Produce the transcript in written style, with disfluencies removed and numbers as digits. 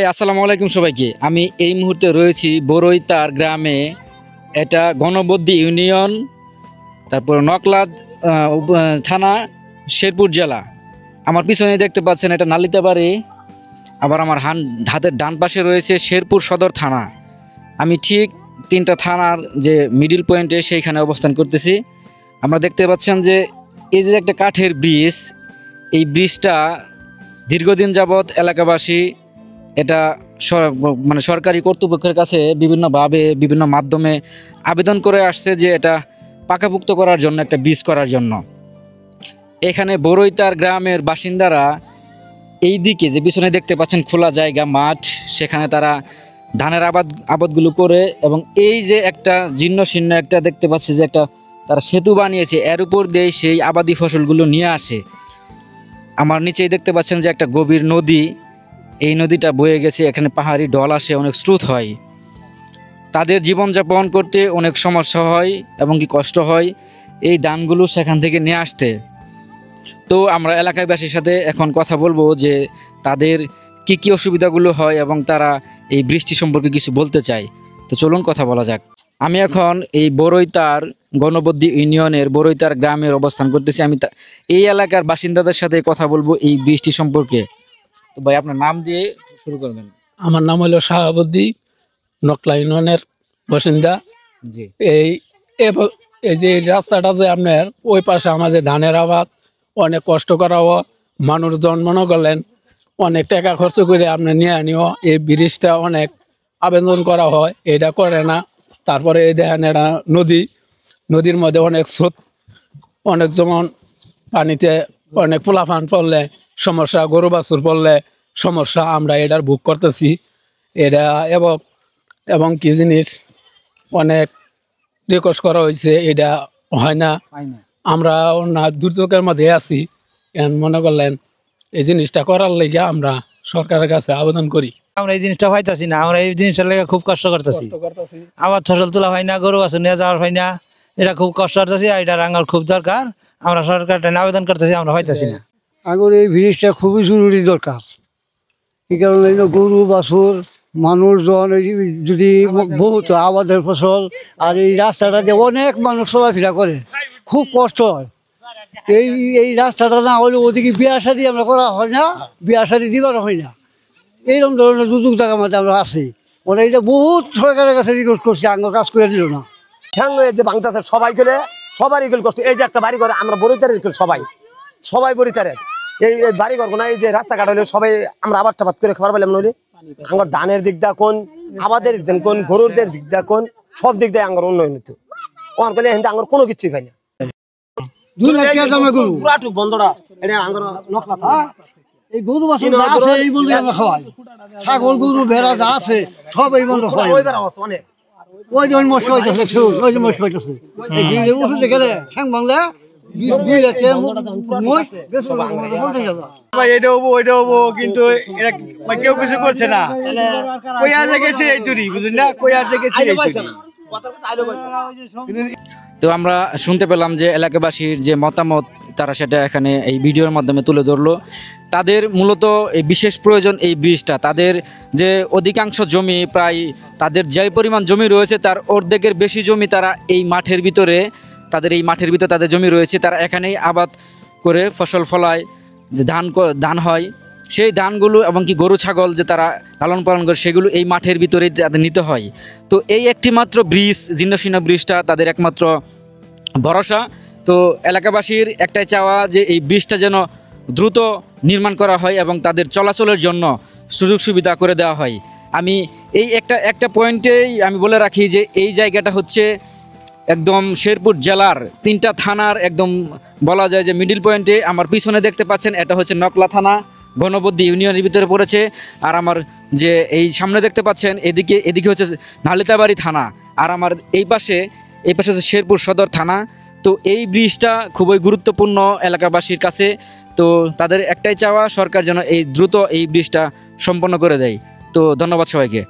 আসসালামু আলাইকুম সবাইকে। আমি এই মুহূর্তে রয়েছি বড়ইতার গ্রামে। এটা গণবদ্দি ইউনিয়ন, তারপর নকলাদ থানা, শেরপুর জেলা। আমার পিছনে দেখতে পাচ্ছেন এটা নালিতাবাড়ি। আবার আমার হাতের ডান পাশে রয়েছে শেরপুর সদর থানা। আমি ঠিক তিনটা থানার যে মিডিল পয়েন্টে সেইখানে অবস্থান করতেছি। আমরা দেখতে পাচ্ছেন যে এই যে একটা কাঠের ব্রিজ, এই ব্রিজটা দীর্ঘদিন যাবৎ এলাকাবাসী এটা মানে সরকারি কর্তৃপক্ষের কাছে বিভিন্নভাবে বিভিন্ন মাধ্যমে আবেদন করে আসছে যে এটা পাকাপোক্ত করার জন্য, একটা ব্রিজ করার জন্য। এখানে বড়ইতার গ্রামের বাসিন্দারা এই দিকে যে পিছনে দেখতে পাচ্ছেন খোলা জায়গা মাঠ, সেখানে তারা ধানের আবাদগুলো করে, এবং এই যে একটা জীর্ণ শীর্ণ একটা দেখতে পাচ্ছি যে একটা তারা সেতু বানিয়েছে, এর উপর দিয়ে সেই আবাদি ফসলগুলো নিয়ে আসে। আমার নিচেই দেখতে পাচ্ছেন যে একটা গভীর নদী, এই নদীটা বয়ে গেছে, এখানে পাহাড়ি ঢল আসে, অনেক স্রোত হয়। তাদের জীবনযাপন করতে অনেক সমস্যা হয় এবং কি কষ্ট হয় এই ধানগুলো সেখান থেকে নিয়ে আসতে। তো আমরা এলাকাবাসীর সাথে এখন কথা বলবো যে তাদের কি কি অসুবিধাগুলো হয় এবং তারা এই বৃষ্টি সম্পর্কে কিছু বলতে চায়। তো চলুন কথা বলা যাক। আমি এখন এই বড়ইতার গণবদ্দি ইউনিয়নের বড়ইতার গ্রামের অবস্থান করতেছি। আমি এই এলাকার বাসিন্দাদের সাথে কথা বলবো এই বৃষ্টি সম্পর্কে। তো ভাই, আপনার নাম দিয়ে শুরু করবেন। আমার নাম হলো শাহাবুদ্দি, নকলা ইউনিয়নের বাসিন্দা। জি। এই এই যে রাস্তাটা যে আপনার ওই পাশে আমাদের ধানের আবাদ, অনেক কষ্ট করাও, মানুষজন মনে করলেন অনেক টাকা খরচ করে আপনি নিয়ে আনিও। এই ব্রিজটা অনেক আবেদন করা হয়, এটা করে না। তারপরে এই দেখেন এটা নদীর মধ্যে অনেক স্রোত, অনেক যেমন পানিতে অনেক পোলাপান পড়লে সমস্যা, গরু বাছুর পড়লে সমস্যা, আমরা এটার ভোগ করতেছি। এটা এবং কি জিনিস অনেক রিকোয়েস্ট করা হয়েছে, এটা হয় না। আমরা না দুর্যোগের মধ্যে আছি, মনে করলেন এই জিনিসটা করার লেগে আমরা সরকারের কাছে আবেদন করি। আমরা এই জিনিসটা পাইতাছি না, আমরা এই জিনিসটার লেগে খুব কষ্ট করতেছি। আবার ফসল তোলা হয় না, গরু বাছুর নিয়ে যাওয়ার হয় না, এটা খুব কষ্ট করতেছি। এটা রাঙার খুব দরকার, আমরা সরকারটা আবেদন করতেছি, আমরা পাইতাছি না। আগর এই ব্রিজটা খুবই জরুরি দরকার। এই কারণে গরু বাছুর মানুষজন যদি বহুত আবাদের ফসল, আর এই রাস্তাটা দিয়ে অনেক মানুষ চলাফেরা করে, খুব কষ্ট হয়। এই রাস্তাটা না হলে ওদিকে বিয়া শাদি আমরা করা হয় না, বিয়া শাদি দিবারও হয় না। এইরকম ধরনের দুর্যোগ জায়গার মধ্যে আমরা আছি। ওরা এটা বহুত সরকারের কাছে রিকোয়েস্ট করছি, আঙ্গ কাজ করে দিল না। ঠ্যাং যে ভাঙতেছে সবাই গেলে সবারই গেলে কষ্ট। এই যে একটা বাড়ি ঘর আমরা বড়িতারের সবাই বড়িতারের এই বাড়ি ঘর না, এই যে রাস্তাঘাট হলে সবাই আমরা আবাদ টাবাদ করে খাবার পেলাম নইলে আমার ধানের দিক দা কোন, আবাদের দিক দেন কোন, গরুরদের দিক দা কোন, সব দিক দিয়ে আঙ্গর উন্নয়ন হতো। ওখান করলে এখান আঙ্গর কোনো কিছুই পাই না। বন্ধটা এটা আঙ্গর নকলা এই গরু বাছুর আছে, এই বন্ধু আমরা খাওয়াই, ছাগল গরু ভেড়া যা আছে সব এই বন্ধু খাওয়াই। ওই যে মস্ক হইতেছে, ওই যে মস্ক হইতেছে, ওষুধ গেলে ঠ্যাং ভাঙলে কিন্তু কেউ কিছু করছে না। গেছে এই দূরই বুঝলেন না, গেছে। তো আমরা শুনতে পেলাম যে এলাকাবাসীর যে মতামত, তারা সেটা এখানে এই ভিডিওর মাধ্যমে তুলে ধরলো। তাদের মূলত এই বিশেষ প্রয়োজন এই ব্রিজটা। তাদের যে অধিকাংশ জমি, প্রায় তাদের যে পরিমাণ জমি রয়েছে তার অর্ধেকের বেশি জমি তারা এই মাঠের ভিতরে, তাদের জমি রয়েছে, তারা এখানেই আবাদ করে ফসল ফলায়, যে ধান হয়, সেই ধানগুলো এবং কি গরু ছাগল যে তারা লালন পালন করে সেগুলো এই মাঠের ভিতরেই তাদের নিতে হয়। তো এই একটি মাত্র ব্রিজ, জীর্ণশীর্ণ ব্রিজটা তাদের একমাত্র ভরসা। তো এলাকাবাসীর একটাই চাওয়া যে এই ব্রিজটা যেন দ্রুত নির্মাণ করা হয় এবং তাদের চলাচলের জন্য সুযোগ সুবিধা করে দেওয়া হয়। আমি এই একটা পয়েন্টেই আমি বলে রাখি যে এই জায়গাটা হচ্ছে একদম শেরপুর জেলার তিনটা থানার একদম বলা যায় যে মিডিল পয়েন্টে। আমার পিছনে দেখতে পাচ্ছেন এটা হচ্ছে নকলা থানা, গণবদ্দি ইউনিয়নের ভিতরে পড়েছে। আর আমার যে এই সামনে দেখতে পাচ্ছেন এদিকে হচ্ছে নালিতাবাড়ি থানা, আর আমার এই পাশে হচ্ছে শেরপুর সদর থানা। তো এই ব্রিজটা খুবই গুরুত্বপূর্ণ এলাকাবাসীর কাছে। তো তাদের একটাই চাওয়া, সরকার যেন এই দ্রুত এই ব্রিজটা সম্পন্ন করে দেয়। তো ধন্যবাদ সবাইকে।